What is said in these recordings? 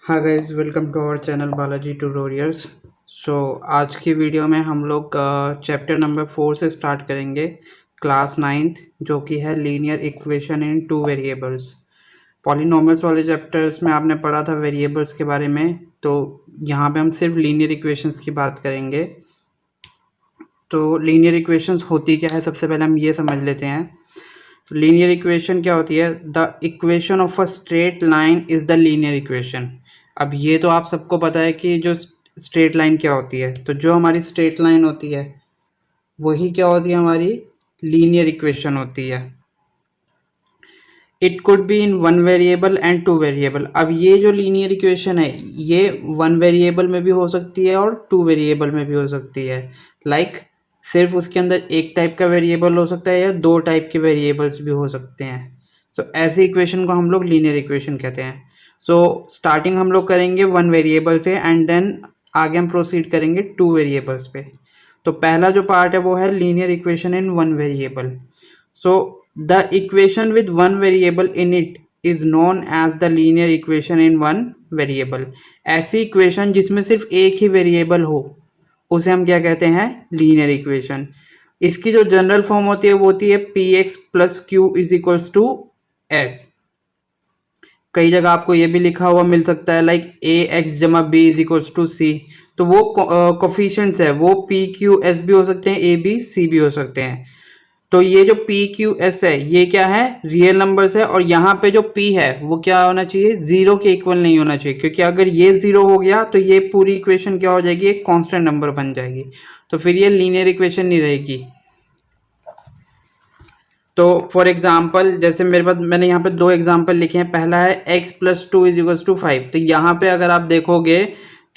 हाँ guys, welcome to our channel Balaji tutorials. आज की वीडियो में हम लोग चैप्टर नंबर 4 से स्टार्ट करेंगे, क्लास 9th, जो कि है linear equation in two variables. Polynomials वाले चैप्टर्स में आपने पढ़ा था वेरिएबल्स के बारे में, तो यहाँ पे हम सिर्फ लीनियर इक्वेशंस की बात करेंगे। तो लीनियर इक्वेशंस होती क्या है, सबसे पहले हम ये समझ लेते हैं। लीनियर इक्वेशन क्या होती है? The equation of a straight line is the linear equation. अब ये तो आप सबको पता है कि जो स्ट्रेट लाइन क्या होती है। तो जो हमारी स्ट्रेट लाइन होती है वही क्या होती है, हमारी लीनियर इक्वेशन होती है। It could be in one variable and two variable. अब ये जो लीनियर इक्वेशन है ये वन वेरिएबल में भी हो सकती है और टू वेरिएबल में भी हो सकती है। सिर्फ उसके अंदर एक टाइप का वेरिएबल हो सकता है या दो टाइप के वेरिएबल्स भी हो सकते हैं। ऐसी इक्वेशन को हम लोग लीनियर इक्वेशन कहते हैं। स्टार्टिंग हम लोग करेंगे वन वेरिएबल से एंड देन आगे हम प्रोसीड करेंगे टू वेरिएबल्स पे। तो पहला जो पार्ट है वो है linear equation in one variable. The equation with one variable in it is known as the linear equation in one variable. ऐसी इक्वेशन जिसमें सिर्फ एक ही वेरिएबल हो उसे हम क्या कहते हैं? Linear equation. इसकी जो जनरल फॉर्म होती है वो होती है P X plus Q is equals to S. कई जगह आपको ये भी लिखा हुआ मिल सकता है लाइक ए एक्स जमा बी इज इक्वल्स टू सी। तो वो कोफिशिएंट्स है, वो पी क्यू एस भी हो सकते हैं, ए बी सी भी हो सकते हैं। तो ये जो पी क्यू एस है ये क्या है? रियल नंबर्स है। और यहाँ पे जो पी है वो क्या होना चाहिए? जीरो के इक्वल नहीं होना चाहिए, क्योंकि अगर ये जीरो हो गया तो ये पूरी इक्वेशन क्या हो जाएगी? एक कांस्टेंट नंबर बन जाएगी। तो फिर ये लीनियर इक्वेशन नहीं रहेगी। तो फॉर एग्जाम्पल जैसे मेरे पास मैंने यहाँ पे दो एग्जाम्पल लिखे हैं। पहला है x plus two is equals to 5। तो यहाँ पे अगर आप देखोगे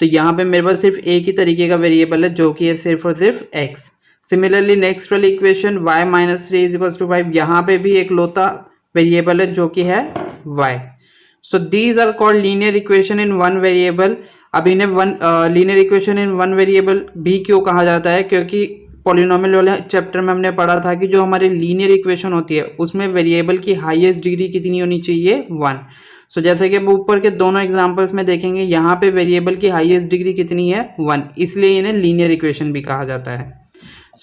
तो यहाँ पे मेरे पास सिर्फ एक ही तरीके का वेरिएबल है जो कि है सिर्फ और सिर्फ x। सिमिलरली नेक्स्ट वाली equation y minus three is equals to 5, यहाँ पे भी एक लोता वेरिएबल है जो कि है y। So these are called linear equation in one variable. अब इन्हें linear equation in one variable भी क्यों कहा जाता है? क्योंकि पॉलिनोमियल वाले चैप्टर में हमने पढ़ा था कि जो हमारी लीनियर इक्वेशन होती है उसमें वेरिएबल की हाईएस्ट डिग्री कितनी होनी चाहिए? 1। जैसे कि अब ऊपर के दोनों एग्जांपल्स में देखेंगे, यहाँ पे वेरिएबल की हाईएस्ट डिग्री कितनी है? 1, इसलिए इन्हें लीनियर इक्वेशन भी कहा जाता है।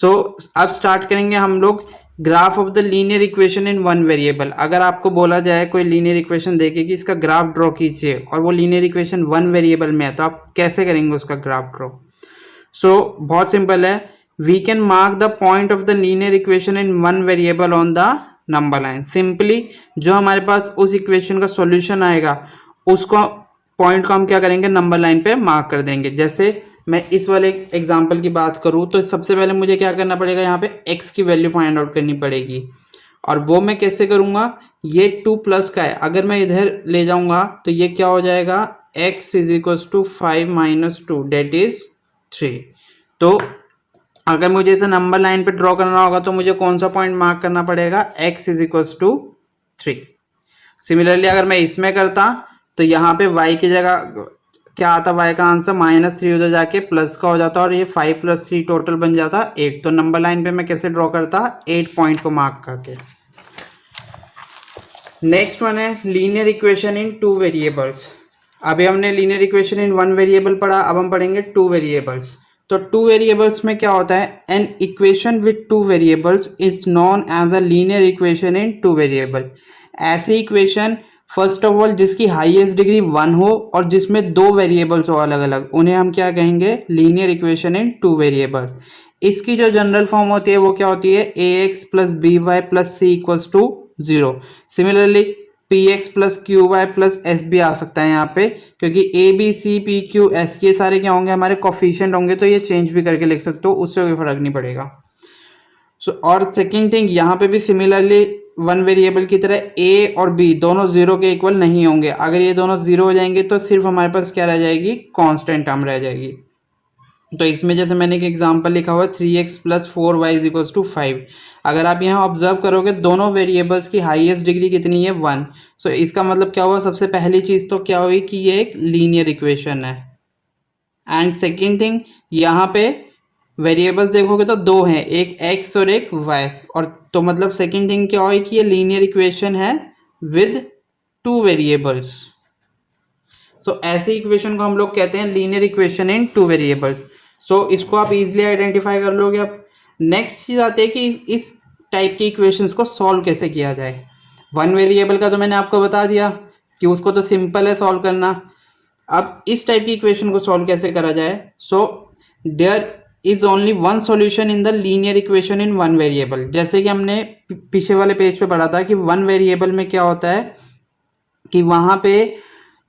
अब स्टार्ट करेंगे हम लोग graph of the linear equation in one variable. अगर आपको बोला जाए कोई लीनियर इक्वेशन देके कि इसका ग्राफ ड्रॉ कीजिए और वो लीनियर इक्वेशन वन वेरिएबल में है, तो आप कैसे करेंगे उसका ग्राफ ड्रॉ? बहुत सिंपल है। We can mark the point of the linear equation in one variable on the number line. Simply जो हमारे पास उस इक्वेशन का सॉल्यूशन आएगा उसको पॉइंट को हम क्या करेंगे? नंबर लाइन पे मार्क कर देंगे। जैसे मैं इस वाले एग्जांपल की बात करूं तो सबसे पहले मुझे क्या करना पड़ेगा? यहाँ पे x की वैल्यू फाइंड आउट करनी पड़ेगी। और वो मैं कैसे करूंगा? ये 2 प्लस का है, अगर मैं इधर ले जाऊंगा तो ये क्या हो जाएगा? x is equal to 5 minus 2 that is 3। तो अगर मुझे इसे नंबर लाइन पे ड्रॉ करना होगा तो मुझे कौन सा पॉइंट मार्क करना पड़ेगा? x is equal to 3। Similarly अगर मैं इसमें करता तो यहाँ पे y की जगह क्या आता? y का आंसर -3 उधर जाके प्लस का हो जाता और ये 5 + 3 टोटल बन जाता 8। तो नंबर लाइन पे मैं कैसे ड्रॉ करता? 8 पॉइंट को मार्क करके। नेक्स्ट वन है linear equation in two variables. अभी हमने linear equation in one variable पढ़ा, अब हम पढ़ेंगे टू वेरिएबल्स। तो टू वेरिएबल्स में क्या होता है? An equation with two variables is known as a linear equation in two variable. ऐसी इक्वेशन फर्स्ट ऑफ ऑल जिसकी हाईएस्ट डिग्री 1 हो और जिसमें दो वेरिएबल्स हो अलग अलग, उन्हें हम क्या कहेंगे? Linear equation in two variable. इसकी जो जनरल फॉर्म होती है वो क्या होती है? A X plus B Y plus C equals to 0। Similarly P X plus Q Y plus S भी आ सकता है यहाँ पे, क्योंकि A B C P Q S ये सारे क्या होंगे? हमारे कोफिशिएंट होंगे। तो ये चेंज भी करके लिख सकते हो, उससे कोई फर्क नहीं पड़ेगा। और सेकेंड थिंग, यहाँ पे भी सिमिलरली वन वेरिएबल की तरह ए और बी दोनों 0 के इक्वल नहीं होंगे। अगर ये दोनों 0 हो जाएंगे तो सिर्फ हमारे पास क्या रह जाएगी? कांस्टेंट टर्म रह जाएगी। तो इसमें जैसे मैंने एक एग्जांपल लिखा हुआ है 3x plus 4y is equals to 5। अगर आप यहाँ ऑब्जर्व करोगे दोनों वेरिएबल्स की हाईएस्ट डिग्री कितनी है? 1। इसका मतलब क्या हुआ? सबसे पहली चीज़ तो क्या हुई कि ये एक लीनियर इक्वेशन है। एंड सेकेंड थिंग, यहाँ पे वेरिएबल्स देखोगे तो दो हैं, एक x और एक y। और तो मतलब सेकेंड थिंग क्या हुई कि ये लीनियर इक्वेशन है विद टू वेरिएबल्स। सो ऐसे इक्वेशन को हम लोग कहते हैं linear equation in two variables. So इसको आप इजीली आइडेंटिफाई कर लोगे। अब नेक्स्ट चीज़ आती है कि इस टाइप के इक्वेशंस को सॉल्व कैसे किया जाए। वन वेरिएबल का तो मैंने आपको बता दिया कि उसको तो सिंपल है सॉल्व करना। अब इस टाइप की इक्वेशन को सॉल्व कैसे करा जाए। So there is only one solution in the linear equation in one variable. जैसे कि हमने पीछे वाले पेज पे पढ़ा था कि वन वेरिएबल में क्या होता है कि वहाँ पे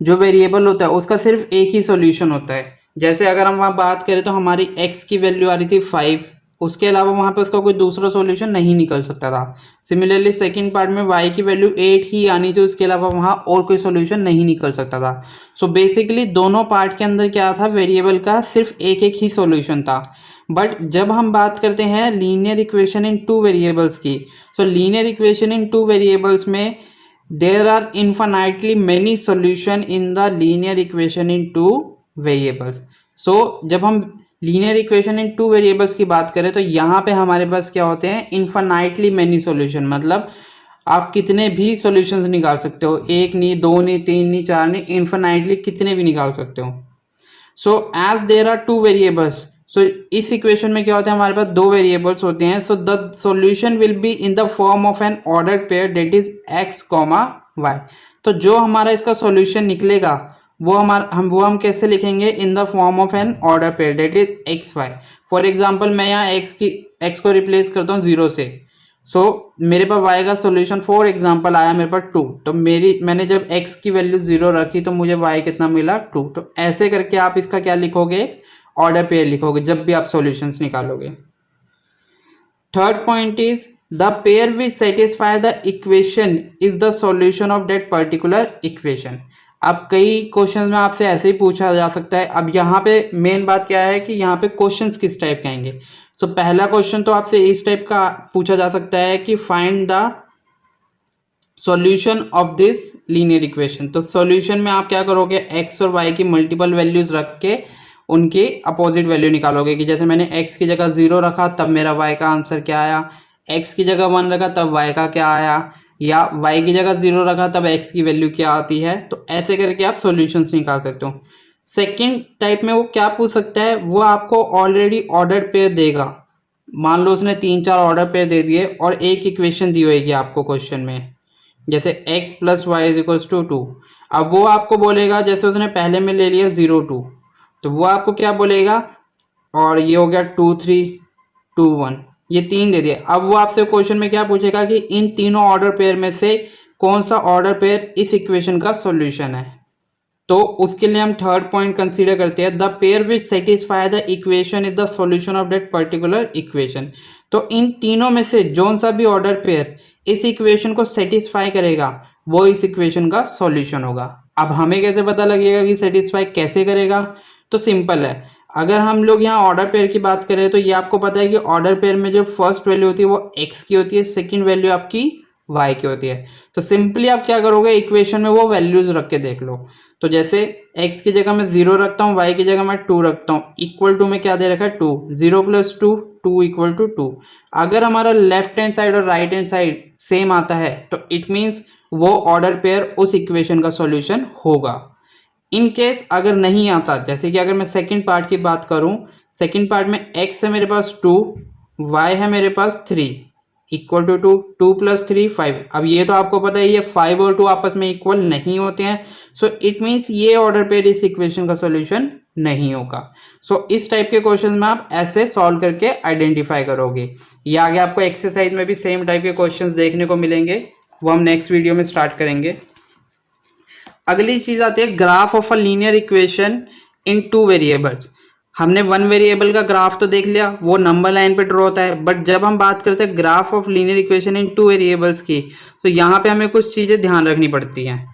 जो वेरिएबल होता है उसका सिर्फ एक ही सॉल्यूशन होता है। जैसे अगर हम वहाँ बात करें तो हमारी x की वैल्यू आ रही थी 5, उसके अलावा वहाँ पे उसका कोई दूसरा सॉल्यूशन नहीं निकल सकता था। सिमिलरली सेकंड पार्ट में y की वैल्यू 8 ही आनी थी, उसके अलावा वहाँ और कोई सॉल्यूशन नहीं निकल सकता था। सो बेसिकली दोनों पार्ट के अंदर क्या था, वेरिएबल का सिर्फ एक एक ही सॉल्यूशन था। बट जब हम बात करते हैं linear equation in two variables की, so linear equation in two variables में there are infinitely many solution in the linear equation in two variables। so जब हम linear equation in two variables की बात करें तो यहाँ पे हमारे पास क्या होते हैं, इन्फानाइटली मैनी सॉल्यूशन। मतलब आप कितने भी सॉल्यूशंस निकाल सकते हो, एक नहीं, दो नहीं, तीन नहीं, चार नहीं, इन्फानाइटली कितने भी निकाल सकते हो। So as there are two variables, so इस इक्वेशन में क्या होता है, हमारे पास दो वेरिएबल्स होते हैं। So the solution will be in the form of N ordered pair that is x, y। तो जो हमारा इसका सॉल्यूशन निकलेगा वो हम कैसे लिखेंगे, in the form of an order pair that is x, y। For example मैं यहाँ x को रिप्लेस करता हूँ 0 से। सो मेरे पास y का सॉल्यूशन फॉर एग्जांपल आया मेरे पास 2। तो मैंने जब x की वैल्यू 0 रखी तो मुझे y कितना मिला, 2। तो ऐसे करके आप इसका क्या लिखोगे, ऑर्डर पेयर लिखोगे जब भी आप सॉल्यूशंस निकालोगे। Third point is the pair which satisfy the equation is the solution of that particular equation. अब कई क्वेश्चंस में आपसे ऐसे ही पूछा जा सकता है। अब यहाँ पे मेन बात क्या है कि यहाँ पे क्वेश्चंस किस टाइप के आएंगे। सो पहला क्वेश्चन तो आपसे इस टाइप का पूछा जा सकता है कि find the solution of this linear equation. तो सॉल्यूशन में आप क्या करोगे, x और y की मल्टीपल वैल्यूज रख के उनकी अपोजिट वैल्यू निकालोगे। कि जैसे मैंने x की जगह 0 रखा तब मेरा y का आंसर क्या आया, x की जगह 1 रखा तब y का क्या आया, या y की जगह 0 रखा तब x की वैल्यू क्या आती है। तो ऐसे करके आप सॉल्यूशंस निकाल सकते हो। सेकंड टाइप में वो क्या पूछ सकता है, वो आपको ऑलरेडी ऑर्डर पेयर देगा। मान लो उसने 3-4 ऑर्डर पेयर दे दिए और एक इक्वेशन दी होगी आपको क्वेश्चन में, जैसे x + y = 2। अब वो आपको बोलेगा, जैसे उसने पहले में ले लिया 0 2, तो वो आपको क्या बोलेगा, और ये हो गया 2 3 2 1, ये 3 दे दिए। अब वो आपसे क्वेश्चन में क्या पूछेगा कि इन तीनों ऑर्डर पेयर में से कौन सा ऑर्डर पेयर इस इक्वेशन का सॉल्यूशन है। तो उसके लिए हम थर्ड पॉइंट कंसीडर करते हैं, the pair which satisfy the equation is the solution of that particular equation. तो इन तीनों में से जौन सा भी ऑर्डर पेयर इस इक्वेशन को सेटिस्फाई करेगा वो इस इक्वेशन का सॉल्यूशन होगा। अब हमें कैसे पता लगेगा कि सेटिस्फाई कैसे करेगा, तो सिंपल है। अगर हम लोग यहाँ ऑर्डर पेयर की बात करें तो ये आपको पता है कि ऑर्डर पेयर में जो फर्स्ट वैल्यू होती है वो x की होती है, सेकंड वैल्यू आपकी y की होती है। तो सिंपली आप क्या करोगे, इक्वेशन में वो वैल्यूज रख के देख लो। तो जैसे x की जगह मैं 0 रखता हूँ, y की जगह मैं 2 रखता हूँ, इक्वल टू में क्या दे रखा है 2, 0 + 2 2 = 2। अगर हमारा लेफ्ट हैंड साइड और राइट हैंड साइड सेम आता है तो इट मीन्स वो ऑर्डर पेयर उस इक्वेशन का सॉल्यूशन होगा। इन केस अगर नहीं आता, जैसे कि अगर मैं सेकंड पार्ट की बात करूं, सेकंड पार्ट में x है मेरे पास 2, y है मेरे पास 3, इक्वल टू 2, 2 + 3 5। अब ये तो आपको पता है ये 5 और 2 आपस में इक्वल नहीं होते हैं। सो इट मीन्स ये ऑर्डर पेयर इस इक्वेशन का सॉल्यूशन नहीं होगा। सो इस टाइप के क्वेश्चन में आप ऐसे सॉल्व करके आइडेंटिफाई करोगे। ये आगे आपको एक्सरसाइज में भी सेम टाइप के क्वेश्चन देखने को मिलेंगे, वो हम नेक्स्ट वीडियो में स्टार्ट करेंगे। अगली चीज आती है graph of a linear equation in two variables. हमने वन वेरिएबल का ग्राफ तो देख लिया, वो नंबर लाइन पे ड्रॉ होता है। बट जब हम बात करते हैं graph of linear equation in two variables की, तो यहाँ पे हमें कुछ चीजें ध्यान रखनी पड़ती हैं।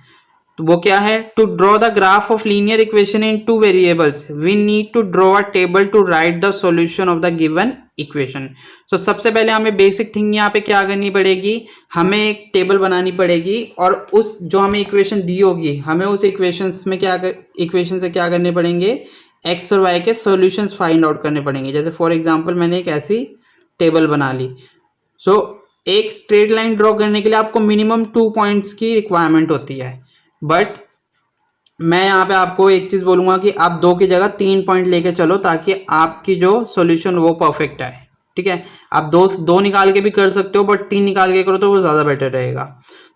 तो वो क्या है, to draw the graph of linear equation in two variables we need to draw a table to write the solution of the given equation. So सबसे पहले हमें बेसिक थिंग यहाँ पे क्या करनी पड़ेगी, हमें एक टेबल बनानी पड़ेगी और उस जो हमें इक्वेशन दी होगी हमें उस इक्वेशन से क्या करने पड़ेंगे, एक्स और वाई के सॉल्यूशंस फाइंड आउट करने पड़ेंगे। जैसे फॉर एग्जांपल मैंने एक ऐसी टेबल बना ली। सो एक स्ट्रेट लाइन ड्रॉ करने के लिए आपको मिनिमम 2 पॉइंट्स की रिक्वायरमेंट होती है, बट मैं यहाँ पे आपको एक चीज़ बोलूँगा कि आप 2 की जगह 3 पॉइंट लेके चलो ताकि आपकी जो सॉल्यूशन वो परफेक्ट आए। ठीक है, आप दो निकाल के भी कर सकते हो, बट 3 निकाल के करो तो वो ज़्यादा बेटर रहेगा।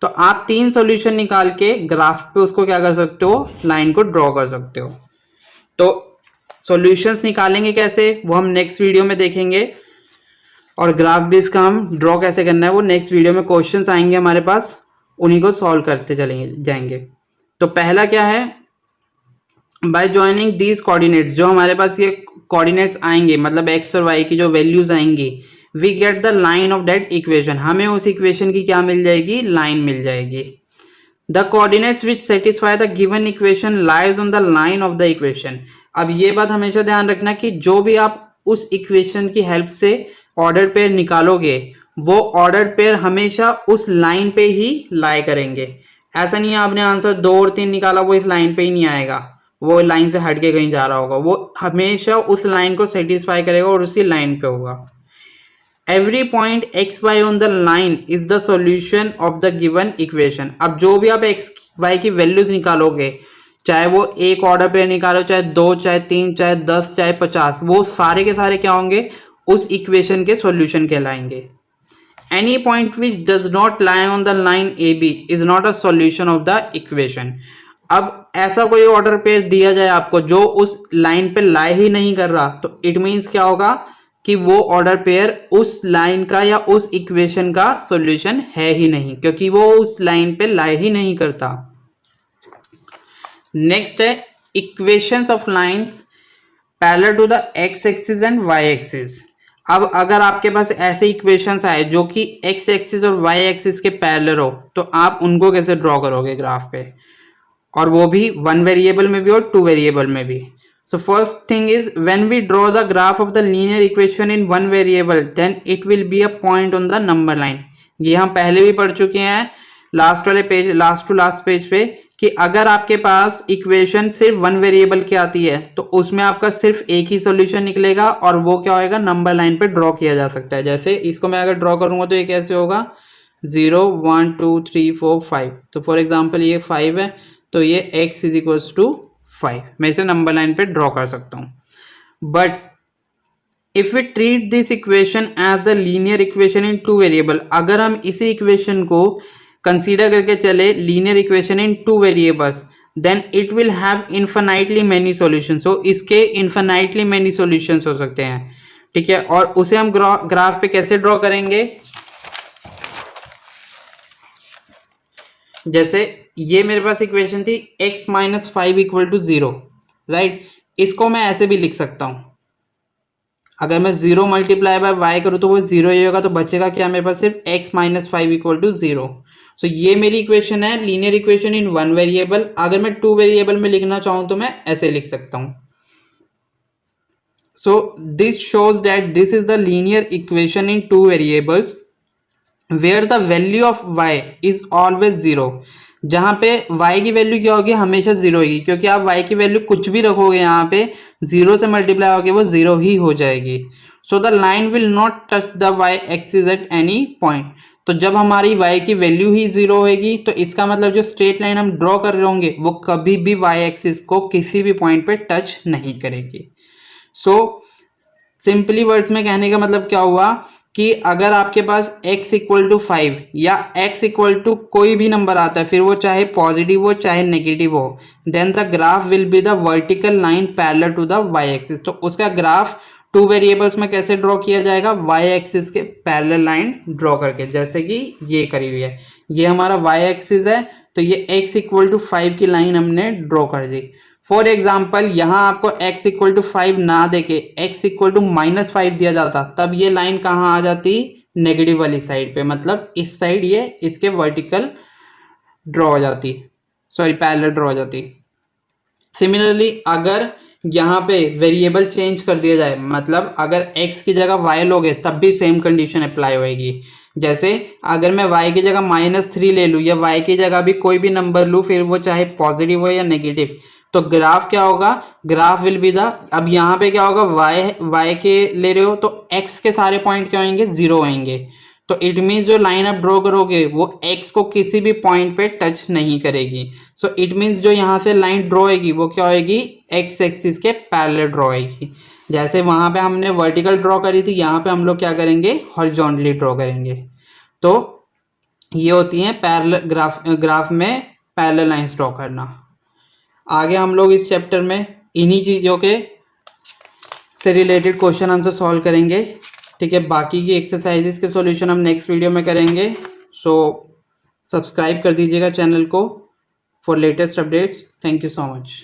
तो आप 3 सॉल्यूशन निकाल के ग्राफ पे उसको क्या कर सकते हो, लाइन को ड्रॉ कर सकते हो। तो सॉल्यूशंस निकालेंगे कैसे वो हम नेक्स्ट वीडियो में देखेंगे, और ग्राफ भी इसका हम ड्रॉ कैसे करना है वो नेक्स्ट वीडियो में क्वेश्चंस आएंगे हमारे पास, उन्हीं को सॉल्व करते चलेंगे जाएंगे। तो पहला क्या है, बाय ज्वाइनिंग दीज कोऑर्डिनेट्स, जो हमारे पास ये कोऑर्डिनेट्स आएंगे मतलब एक्स और वाई की जो वैल्यूज आएंगी, we get the line of that equation, हमें उस इक्वेशन की क्या मिल जाएगी, लाइन मिल जाएगी। The coordinates which satisfy the given equation lies on the line of the equation. अब ये बात हमेशा ध्यान रखना कि जो भी आप उस इक्वेशन की हेल्प से ऑर्डर पेयर निकालोगे वो ऑर्डर पेयर हमेशा उस लाइन पे ही लाई करेंगे। ऐसा नहीं है आपने आंसर 2 और 3 निकाला वो इस लाइन पे ही नहीं आएगा, वो लाइन से हट के कहीं जा रहा होगा, वो हमेशा उस लाइन को सेटिस्फाई करेगा और उसी लाइन पे होगा। Every point X Y on the line is the solution of the given equation. अब जो भी आप एक्स वाई की वैल्यूज निकालोगे, चाहे वो एक ऑर्डर पे निकालो, चाहे 2, चाहे 3, चाहे 10, चाहे 50, वो सारे के सारे क्या होंगे, उस इक्वेशन के सॉल्यूशन कहलाएंगे। Any point which does not lie on the line A B is not a solution of the equation. अब ऐसा कोई ऑर्डर पेयर दिया जाए आपको जो उस लाइन पे लाई ही नहीं कर रहा, तो इट मीन्स क्या होगा कि वो ऑर्डर पेयर उस लाइन का या उस इक्वेशन का सॉल्यूशन है ही नहीं, क्योंकि वो उस लाइन पे लाई ही नहीं करता। नेक्स्ट है equations of lines parallel to the X axis and Y axis. अब अगर आपके पास ऐसे इक्वेशंस आए जो कि एक्स एक्सिस और वाई एक्सिस के पैरेलल हो, तो आप उनको कैसे ड्रॉ करोगे ग्राफ पे, और वो भी 1 वेरिएबल में भी और 2 वेरिएबल में भी। So first thing is, when we draw the graph of the linear equation in 1 variable, then it will be a point on the number line. ये हम पहले भी पढ़ चुके हैं लास्ट वाले page, last to last page पे, कि अगर आपके पास इक्वेशन सिर्फ 1 वेरिएबल की आती है तो उसमें आपका सिर्फ एक ही सॉल्यूशन निकलेगा, और वो क्या होएगा, नंबर लाइन पे ड्रॉ किया जा सकता है। जैसे इसको मैं अगर ड्रॉ करूंगा तो ये कैसे होगा, 0 1 2 3 4 5। तो फॉर एग्जाम्पल ये 5 है, तो ये x इज इक्वल्स टू 5, मैं इसे नंबर लाइन पे ड्रॉ कर सकता हूं। But if we treat this equation as the linear equation in 2 variable, अगर हम इसी इक्वेशन को कंसीडर करके चले linear equation in 2 variables, then it will have infinitely many solutions. So इसके इन्फिनाइटली मेनी सॉल्यूशंस हो सकते हैं। ठीक है, और उसे हम ग्राफ पे कैसे ड्रॉ करेंगे, जैसे ये मेरे पास इक्वेशन थी x minus 5 equal to 0, right. इसको मैं ऐसे भी लिख सकता हूं, अगर मैं 0 मल्टीप्लाई बाय वाई करूँ तो वो 0 ही होगा, तो बचेगा क्या मेरे पास, सिर्फ x माइनस 5 इक्वल टू 0। सो ये मेरी इक्वेशन है लीनियर इक्वेशन इन 1 वेरिएबल। अगर मैं 2 वेरिएबल में लिखना चाहूँ तो मैं ऐसे लिख सकता हूँ। So this shows that this is the linear equation in 2 variables where the value of y is always 0। जहाँ पे y की वैल्यू क्या होगी, हमेशा 0 होगी, क्योंकि आप y की वैल्यू कुछ भी रखोगे यहाँ पे 0 से मल्टीप्लाई होगी वो 0 ही हो जाएगी। So the line will not touch the y axis at any point. तो जब हमारी y की वैल्यू ही 0 होगी तो इसका मतलब जो स्ट्रेट लाइन हम ड्रॉ कर रहे होंगे वो कभी भी y एक्सिस को किसी भी पॉइंट पे टच नहीं करेगी। सो सिंपली वर्ड्स में कहने का मतलब क्या हुआ कि अगर आपके पास x इक्वल टू 5 या x इक्वल टू कोई भी नंबर आता है, फिर वो चाहे पॉजिटिव हो चाहे नेगेटिव हो, then the graph will be the vertical line parallel to the y axis. तो उसका ग्राफ 2 वेरिएबल्स में कैसे ड्रॉ किया जाएगा, y एक्सिस के पैरेलल लाइन ड्रॉ करके, जैसे कि ये करी हुई है, ये हमारा y एक्सिस है, तो ये x इक्वल टू 5 की लाइन हमने ड्रॉ कर दी। फॉर एग्जाम्पल यहाँ आपको x इक्वल टू 5 ना देके x इक्वल टू माइनस 5 दिया जाता, तब ये लाइन कहाँ आ जाती, नेगेटिव वाली साइड पे, मतलब इस साइड ये इसके वर्टिकल ड्रॉ हो जाती, सॉरी पैरेलल ड्रॉ हो जाती। सिमिलरली अगर यहाँ पे वेरिएबल चेंज कर दिया जाए, मतलब अगर x की जगह y लोगे तब भी सेम कंडीशन अप्लाई होएगी। जैसे अगर मैं y की जगह -3 ले लूँ या y की जगह भी कोई भी नंबर लूँ, फिर वो चाहे पॉजिटिव हो या नेगेटिव, तो ग्राफ क्या होगा, ग्राफ विल बी द, अब यहाँ पे क्या होगा, y के ले रहे हो तो x के सारे पॉइंट क्या होंगे, 0 होंगे, तो इट मीन्स जो लाइन आप ड्रॉ करोगे वो x को किसी भी पॉइंट पे टच नहीं करेगी। सो इट मीन्स जो यहाँ से लाइन ड्रॉ होगी वो क्या होगी, x एक्सिस के पैरेलल ड्रॉ होगी। जैसे वहाँ पे हमने वर्टिकल ड्रॉ करी थी, यहाँ पे हम लोग क्या करेंगे, हॉरिजॉन्टली ड्रॉ करेंगे। तो ये होती है पैरेलल ग्राफ में पैरेलल लाइंस ड्रॉ करना। आगे हम लोग इस चैप्टर में इन्हीं चीज़ों के से रिलेटेड क्वेश्चन आंसर सॉल्व करेंगे। ठीक है, बाकी की एक्सरसाइजेस के सॉल्यूशन हम नेक्स्ट वीडियो में करेंगे। सो सब्सक्राइब कर दीजिएगा चैनल को for latest updates. Thank you so much.